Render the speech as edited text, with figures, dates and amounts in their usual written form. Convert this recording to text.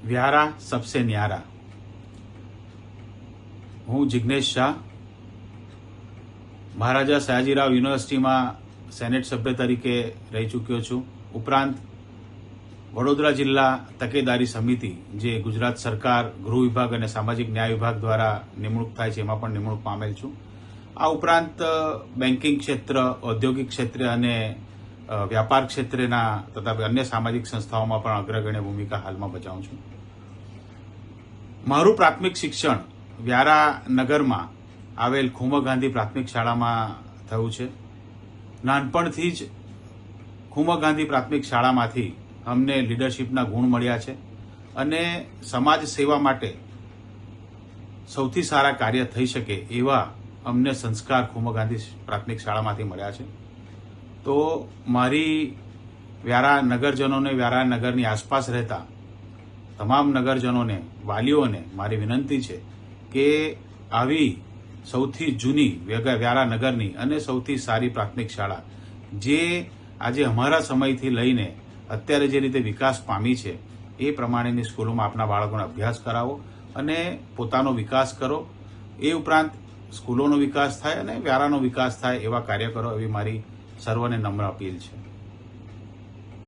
વ્યારા સબસે ન્યારા। હું જિગ્નેશ શાહ મહારાજા સયાજીરાવ યુનિવર્સિટીમાં સેનેટ સભ્ય તરીકે રહી ચૂક્યો છું। ઉપરાંત વડોદરા જિલ્લા તકેદારી સમિતિ જે ગુજરાત સરકાર ગૃહ વિભાગ અને સામાજિક ન્યાય વિભાગ દ્વારા નિમણૂક થાય છે એમાં પણ નિમણૂક પામેલ છું। આ ઉપરાંત બેન્કિંગ ક્ષેત્ર, ઔદ્યોગિક ક્ષેત્રે અને વ્યાપાર ક્ષેત્રના તથા અન્ય સામાજિક સંસ્થાઓમાં પણ અગ્રગણ્ય ભૂમિકા હાલમાં બજાવું છું। મારું પ્રાથમિક શિક્ષણ વ્યારા નગરમાં આવેલ ખુમા ગાંધી પ્રાથમિક શાળામાં થયું છે। નાનપણથી જ ખુમા ગાંધી પ્રાથમિક શાળામાંથી અમને લીડરશીપના ગુણ મળ્યા છે અને સમાજ સેવા માટે સૌથી સારા કાર્ય થઈ શકે એવા અમને સંસ્કાર ખુમા ગાંધી પ્રાથમિક શાળામાંથી મળ્યા છે। તો મારી વ્યારા નગરજનોને, વ્યારા નગરની આસપાસ રહેતા તમામ નગરજનોને, વાલીઓને મારી વિનંતી છે કે આવી સૌથી જૂની વ્યારા નગરની અને સૌથી સારી પ્રાથમિક શાળા જે આજે અમારા સમયથી લઈને અત્યારે જે રીતે વિકાસ પામી છે એ પ્રમાણેની સ્કૂલોમાં આપના બાળકોને અભ્યાસ કરાવો અને પોતાનો વિકાસ કરો। એ ઉપરાંત સ્કૂલોનો વિકાસ થાય અને વ્યારાનો વિકાસ થાય એવા કાર્ય કરો, એવી મારી સર્વને નમ્ર અપીલ છે।